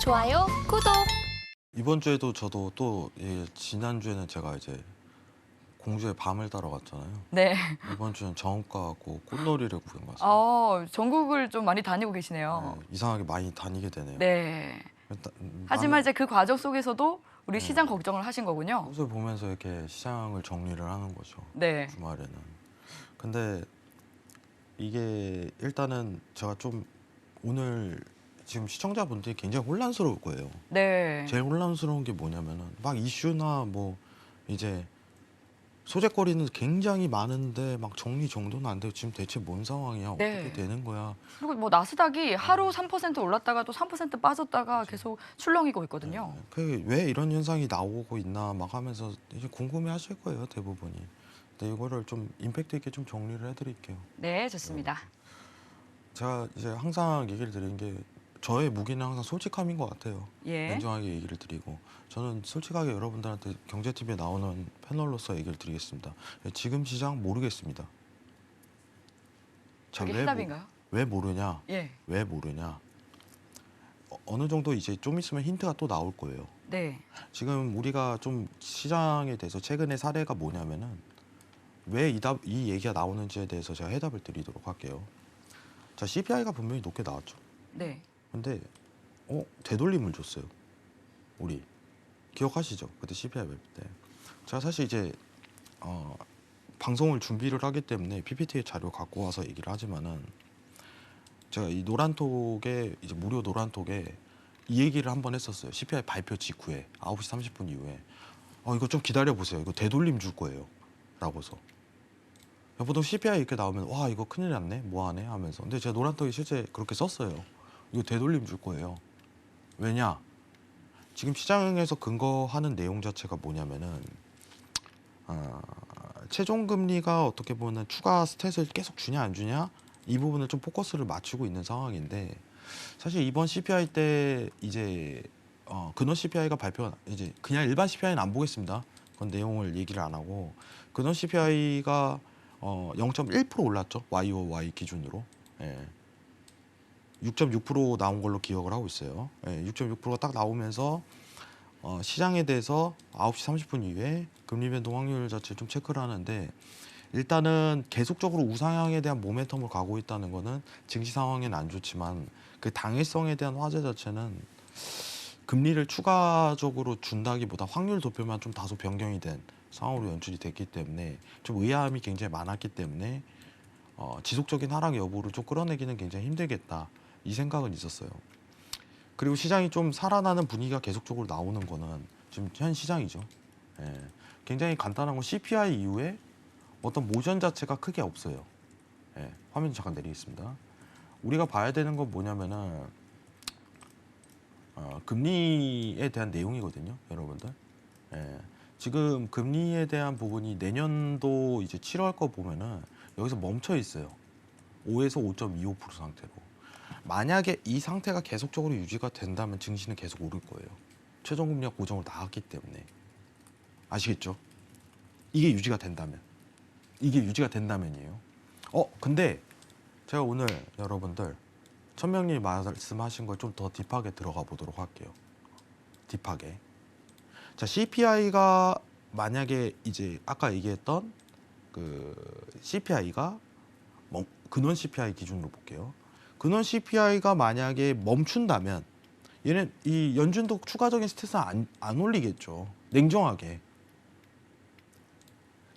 좋아요, 구독. 이번 주에도 저도 또 지난주에는 제가 이제 공주의 밤을 따러 갔잖아요. 네. 이번 주는 정원가하고 꽃놀이를 구경 갔어요. 전국을 좀 많이 다니고 계시네요. 네, 이상하게 많이 다니게 되네요. 네. 일단, 하지만 이제 그 과정 속에서도 우리 네. 시장 걱정을 하신 거군요. 꽃을 보면서 이렇게 시장을 정리를 하는 거죠. 네. 주말에는. 근데 이게 일단은 제가 좀 오늘 지금 시청자분들이 굉장히 혼란스러울 거예요. 네. 제일 혼란스러운 게 뭐냐면은 막 이슈나 뭐 이제 소재거리는 굉장히 많은데 막 정리 정돈은 안 돼요. 지금 대체 뭔 상황이야? 네. 어떻게 되는 거야? 그리고 뭐 나스닥이 하루 3% 올랐다가 또 3% 빠졌다가 계속 출렁이고 있거든요. 그 왜 이런 현상이 나오고 있나 막 하면서 이제 궁금해하실 거예요, 대부분이. 근데 이거를 좀 임팩트 있게 좀 정리를 해드릴게요. 네, 좋습니다. 제가 이제 항상 얘기를 드리는 게 저의 무기는 항상 솔직함인 것 같아요. 예. 냉정하게 얘기를 드리고 저는 솔직하게 여러분들한테 경제TV에 나오는 패널로서 얘기를 드리겠습니다. 지금 시장 모르겠습니다. 자, 그게 해답인가요? 왜 모르냐? 예. 왜 모르냐? 어느 정도 이제 좀 있으면 힌트가 또 나올 거예요. 네. 지금 우리가 좀 시장에 대해서 최근의 사례가 뭐냐면은 왜 이 얘기가 나오는지에 대해서 제가 해답을 드리도록 할게요. 자, CPI가 분명히 높게 나왔죠. 네. 근데 되돌림을 줬어요. 우리 기억하시죠? 그때 CPI 웹 때. 제가 사실 이제 방송을 준비를 하기 때문에 PPT의 자료 갖고 와서 얘기를 하지만은 제가 이 노란톡에 이제 무료 노란톡에 이 얘기를 한번 했었어요. CPI 발표 직후에 9시 30분 이후에 이거 좀 기다려 보세요. 이거 되돌림 줄 거예요. 라고서. 보통 CPI 이렇게 나오면 와 이거 큰일 났네 뭐하네 하면서. 근데 제가 노란톡에 실제 그렇게 썼어요. 이거 되돌림 줄 거예요. 왜냐? 지금 시장에서 근거하는 내용 자체가 뭐냐면은 최종금리가 어떻게 보면 추가 스탯을 계속 주냐 안 주냐 이 부분을 좀 포커스를 맞추고 있는 상황인데 사실 이번 CPI 때 이제 근원 CPI가 이제 그냥 일반 CPI는 안 보겠습니다. 그건 내용을 얘기를 안 하고 근원 CPI가 0.1% 올랐죠. YOY 기준으로. 예. 6.6% 나온 걸로 기억을 하고 있어요. 예, 6.6%가 딱 나오면서 시장에 대해서 9시 30분 이후에 금리 변동 확률 자체를 좀 체크를 하는데 일단은 계속적으로 우상향에 대한 모멘텀을 가고 있다는 거는 증시 상황에는 안 좋지만 그 당일성에 대한 화제 자체는 금리를 추가적으로 준다기보다 확률 도표만 좀 다소 변경이 된 상황으로 연출이 됐기 때문에 좀 의아함이 굉장히 많았기 때문에 지속적인 하락 여부를 좀 끌어내기는 굉장히 힘들겠다 이 생각은 있었어요. 그리고 시장이 좀 살아나는 분위기가 계속적으로 나오는 거는 지금 현 시장이죠. 예. 굉장히 간단한 건 CPI 이후에 어떤 모션 자체가 크게 없어요. 예. 화면 잠깐 내리겠습니다. 우리가 봐야 되는 건 뭐냐면은 금리에 대한 내용이거든요, 여러분들. 예. 지금 금리에 대한 부분이 내년도 이제 7월 거 보면은 여기서 멈춰 있어요. 5에서 5.25% 상태로. 만약에 이 상태가 계속적으로 유지가 된다면 증시는 계속 오를 거예요. 최종금리가 고정으로 나왔기 때문에. 아시겠죠? 이게 유지가 된다면. 이게 유지가 된다면이에요. 근데 제가 오늘 여러분들 천명님 말씀하신 걸 좀 더 딥하게 들어가 보도록 할게요. 딥하게. 자, CPI가 만약에 이제 아까 얘기했던 그 CPI가 근원 CPI 기준으로 볼게요. 근원 CPI가 만약에 멈춘다면 얘는 이 연준도 추가적인 스탯은 안 올리겠죠. 냉정하게.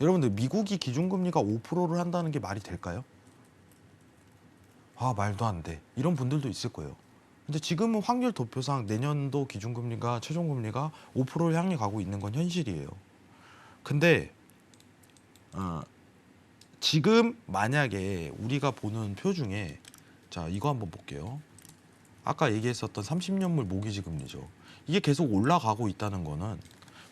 여러분들 미국이 기준금리가 5%를 한다는 게 말이 될까요? 말도 안 돼. 이런 분들도 있을 거예요. 근데 지금은 확률 도표상 내년도 기준금리가 최종금리가 5%를 향해 가고 있는 건 현실이에요. 근데 지금 만약에 우리가 보는 표 중에 자 이거 한번 볼게요. 아까 얘기했었던 30년물 모기지 금리죠. 이게 계속 올라가고 있다는 거는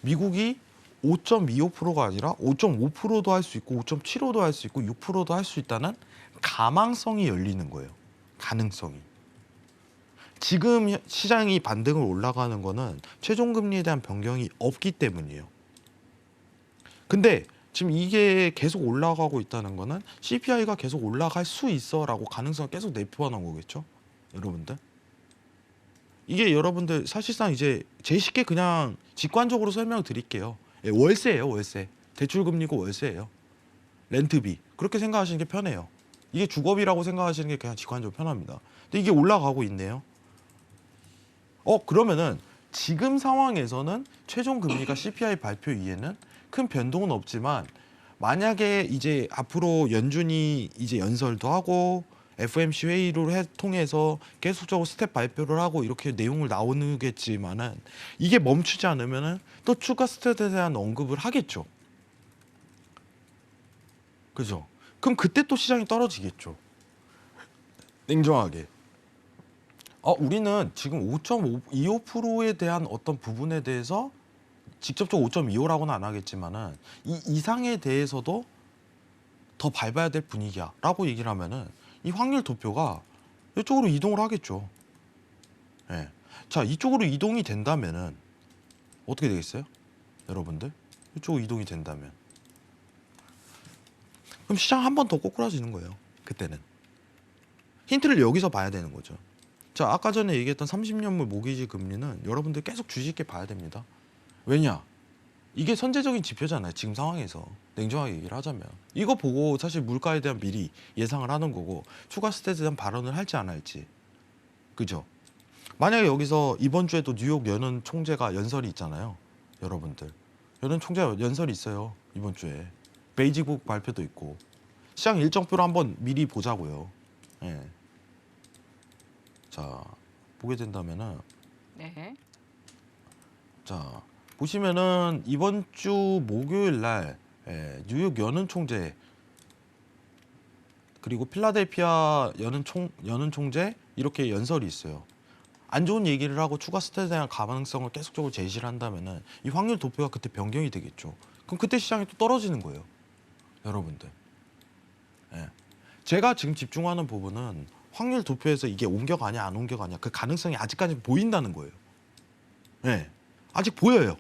미국이 5.25%가 아니라 5.5%도 할 수 있고 5.75도 할 수 있고 6%도 할 수 있다는 가망성이 열리는 거예요. 가능성이. 지금 시장이 반등을 올라가는 거는 최종금리에 대한 변경이 없기 때문이에요. 근데 지금 이게 계속 올라가고 있다는 거는 CPI가 계속 올라갈 수 있어 라고 가능성을 계속 내포하는 거겠죠? 여러분들? 이게 여러분들 사실상 이제 제일 쉽게 그냥 직관적으로 설명을 드릴게요. 예, 월세예요, 월세. 대출 금리고 월세예요. 렌트비. 그렇게 생각하시는 게 편해요. 이게 주거비라고 생각하시는 게 그냥 직관적으로 편합니다. 근데 이게 올라가고 있네요. 그러면은 지금 상황에서는 최종 금리가 CPI 발표 이후에는 큰 변동은 없지만 만약에 이제 앞으로 연준이 이제 연설도 하고 FOMC 회의를 통해서 계속적으로 스텝 발표를 하고 이렇게 내용을 나오겠지만은 이게 멈추지 않으면은 또 추가 스텝에 대한 언급을 하겠죠. 그죠? 그럼 그때 또 시장이 떨어지겠죠. 냉정하게. 우리는 지금 5.25%에 대한 어떤 부분에 대해서 직접적으로 5.25라고는 안 하겠지만은 이 이상에 대해서도 더 밟아야 될 분위기야라고 얘기를 하면은 이 확률 도표가 이쪽으로 이동을 하겠죠. 예. 자, 이쪽으로 이동이 된다면은 어떻게 되겠어요? 여러분들? 이쪽으로 이동이 된다면 그럼 시장 한 번 더 꼬꾸라지는 거예요. 그때는. 힌트를 여기서 봐야 되는 거죠. 자, 아까 전에 얘기했던 30년물 모기지 금리는 여러분들 계속 주의 있게 봐야 됩니다. 왜냐? 이게 선제적인 지표잖아요. 지금 상황에서. 냉정하게 얘기를 하자면. 이거 보고 사실 물가에 대한 미리 예상을 하는 거고 추가 스탯에 대한 발언을 할지 안 할지. 그죠? 만약에 여기서 이번 주에도 뉴욕 연은 총재가 연설이 있잖아요. 여러분들. 연은 총재가 연설이 있어요. 이번 주에. 베이직북 발표도 있고. 시장 일정표를 한번 미리 보자고요. 예. 자, 보게 된다면은 네. 자, 보시면은 이번 주 목요일 날 뉴욕 연은 총재 그리고 필라델피아 연은 총재 이렇게 연설이 있어요. 안 좋은 얘기를 하고 추가 스탯에 대한 가능성을 계속적으로 제시를 한다면은 이 확률 도표가 그때 변경이 되겠죠. 그럼 그때 시장이 또 떨어지는 거예요. 여러분들. 예. 제가 지금 집중하는 부분은 확률 도표에서 이게 옮겨가냐 안 옮겨가냐 그 가능성이 아직까지 보인다는 거예요. 예. 아직 보여요.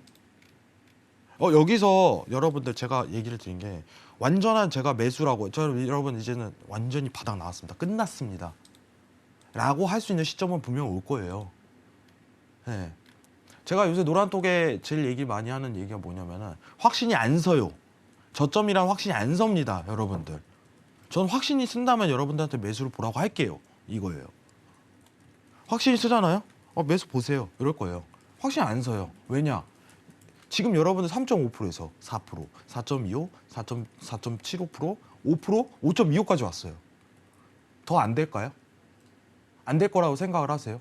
여기서 여러분들 제가 얘기를 드린 게 완전한 제가 매수라고 여러분 이제는 완전히 바닥 나왔습니다. 끝났습니다. 라고 할 수 있는 시점은 분명 올 거예요. 네. 제가 요새 노란톡에 제일 얘기 많이 하는 얘기가 뭐냐면은 확신이 안 서요. 저점이란 확신이 안 섭니다. 여러분들. 전 확신이 쓴다면 여러분들한테 매수를 보라고 할게요. 이거예요. 확신이 쓰잖아요? 매수 보세요. 이럴 거예요. 확신이 안 서요. 왜냐? 지금 여러분들 3.5%에서 4%, 4.25, 4.75%, 5%, 5.25까지 왔어요. 더 안 될까요? 안 될 거라고 생각을 하세요?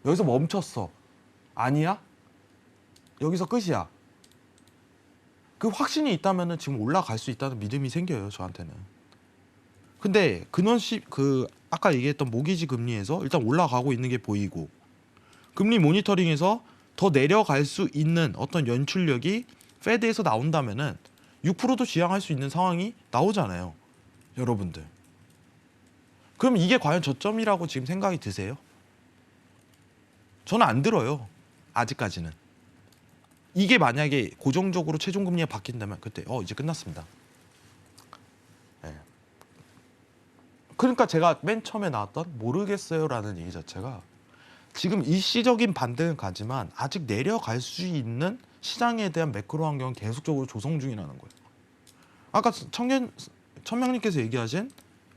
여기서 멈췄어. 아니야? 여기서 끝이야. 그 확신이 있다면 지금 올라갈 수 있다는 믿음이 생겨요. 저한테는. 근데 아까 얘기했던 모기지 금리에서 일단 올라가고 있는 게 보이고 금리 모니터링에서 더 내려갈 수 있는 어떤 연출력이 페드에서 나온다면은 6%도 지향할 수 있는 상황이 나오잖아요. 여러분들. 그럼 이게 과연 저점이라고 지금 생각이 드세요? 저는 안 들어요. 아직까지는. 이게 만약에 고정적으로 최종금리가 바뀐다면 그때 이제 끝났습니다. 네. 그러니까 제가 맨 처음에 나왔던 모르겠어요라는 얘기 자체가 지금 일시적인 반등은 가지만 아직 내려갈 수 있는 시장에 대한 매크로 환경은 계속적으로 조성 중이라는 거예요. 아까 천명님께서 얘기하신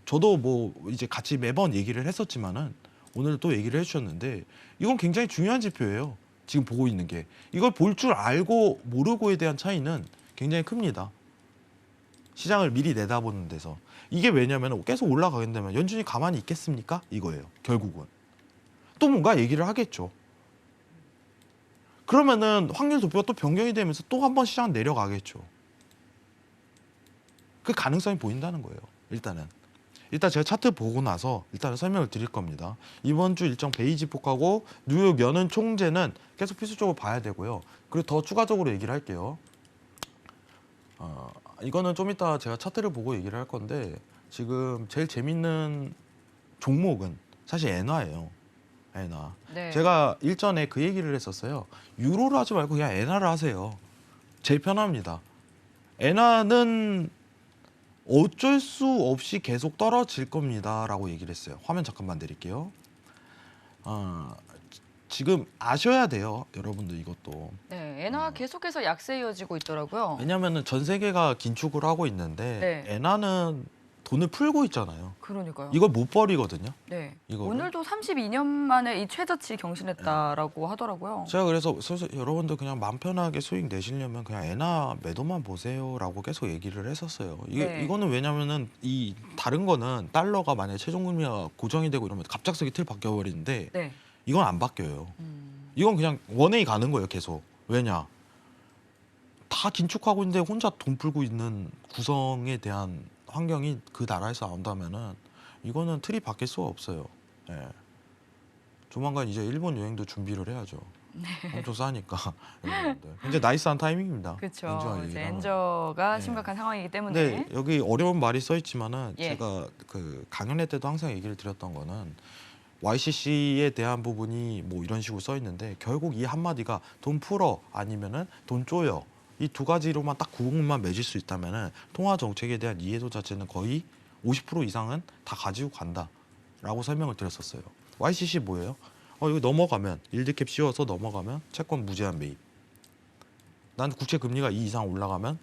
저도 뭐 이제 같이 매번 얘기를 했었지만은 오늘 또 얘기를 해주셨는데 이건 굉장히 중요한 지표예요. 지금 보고 있는 게 이걸 볼 줄 알고 모르고에 대한 차이는 굉장히 큽니다. 시장을 미리 내다보는 데서 이게 왜냐면 계속 올라가게 되면 연준이 가만히 있겠습니까? 이거예요. 결국은 또 뭔가 얘기를 하겠죠. 그러면은 확률 도표가 또 변경이 되면서 또 한 번 시장 내려가겠죠. 그 가능성이 보인다는 거예요. 일단 제가 차트 보고 나서 일단은 설명을 드릴 겁니다. 이번 주 일정 베이직북하고 뉴욕 연은 총재는 계속 필수적으로 봐야 되고요. 그리고 더 추가적으로 얘기를 할게요. 이거는 좀 이따 제가 차트를 보고 얘기를 할 건데 지금 제일 재밌는 종목은 사실 엔화예요. 엔화. 네. 제가 일전에 그 얘기를 했었어요. 유로를 하지 말고 그냥 엔화를 하세요. 제일 편합니다. 엔화는 어쩔 수 없이 계속 떨어질 겁니다 라고 얘기를 했어요. 화면 잠깐만 드릴게요. 지금 아셔야 돼요, 여러분들 이것도. 네, 엔화 계속해서 약세 이어지고 있더라고요. 왜냐면은 전 세계가 긴축을 하고 있는데 네. 엔화는 돈을 풀고 있잖아요. 그러니까요. 이걸 못 버리거든요. 네. 이거를. 오늘도 32년 만에 이 최저치 경신했다라고 하더라고요. 제가 그래서 여러분들 그냥 마음 편하게 수익 내시려면 그냥 엔화 매도만 보세요라고 계속 얘기를 했었어요. 네. 이거는 왜냐면은 이 다른 거는 달러가 만약에 최종금리가 고정이 되고 이러면 갑작스럽게 틀 바뀌어 버리는데 네. 이건 안 바뀌어요. 이건 그냥 원웨이 가는 거예요, 계속. 왜냐? 다 긴축하고 있는데 혼자 돈 풀고 있는 구성에 대한 환경이 그 나라에서 나온다면은 이거는 틀이 바뀔 수가 없어요. 예. 조만간 이제 일본 여행도 준비를 해야죠. 엄청 싸니까 여러분들. 굉장히 나이스한 타이밍입니다. 그렇죠. 엔저가 이제 얘기를 하면. 엔저가 네. 심각한 상황이기 때문에. 근데 여기 어려운 말이 써 있지만은 예. 제가 그 강연회 때도 항상 얘기를 드렸던 거는 YCC에 대한 부분이 뭐 이런 식으로 써 있는데 결국 이 한마디가 돈 풀어 아니면은 돈 쪼여 이 두 가지로만 딱 구분만 맺을 수 있다면은 통화 정책에 대한 이해도 자체는 거의 50% 이상은 다 가지고 간다라고 설명을 드렸었어요. YCC 뭐예요? 여기 넘어가면 일드캡 씌워서 넘어가면 채권 무제한 매입. 난 국채 금리가 이 이상 올라가면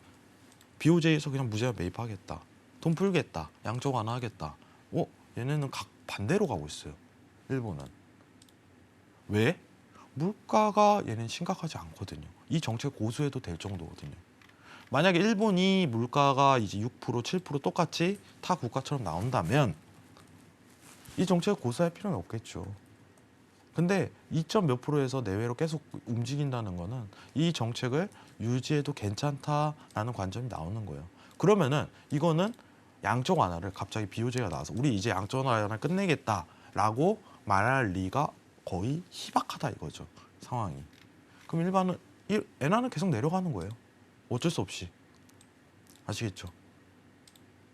BOJ에서 그냥 무제한 매입하겠다. 돈 풀겠다. 양적 완화하겠다. 얘네는 각 반대로 가고 있어요. 일본은. 왜? 물가가 얘는 심각하지 않거든요. 이 정책 고수해도 될 정도거든요. 만약에 일본이 물가가 이제 6%, 7% 똑같이 타 국가처럼 나온다면 이 정책 고수할 필요는 없겠죠. 근데 2점 몇 프로에서 내외로 계속 움직인다는 거는 이 정책을 유지해도 괜찮다라는 관점이 나오는 거예요. 그러면은 이거는 양적 완화를 갑자기 BOJ가 나와서 우리 이제 양적 완화를 끝내겠다라고 말할 리가 거의 희박하다 이거죠. 상황이. 그럼 일반은 엔화는 계속 내려가는 거예요. 어쩔 수 없이. 아시겠죠?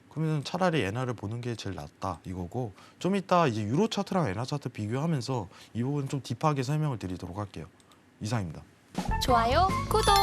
그러면 차라리 엔화를 보는 게 제일 낫다 이거고 좀 이따 이제 유로 차트랑 엔화 차트 비교하면서 이 부분 좀 딥하게 설명을 드리도록 할게요. 이상입니다. 좋아요, 구독.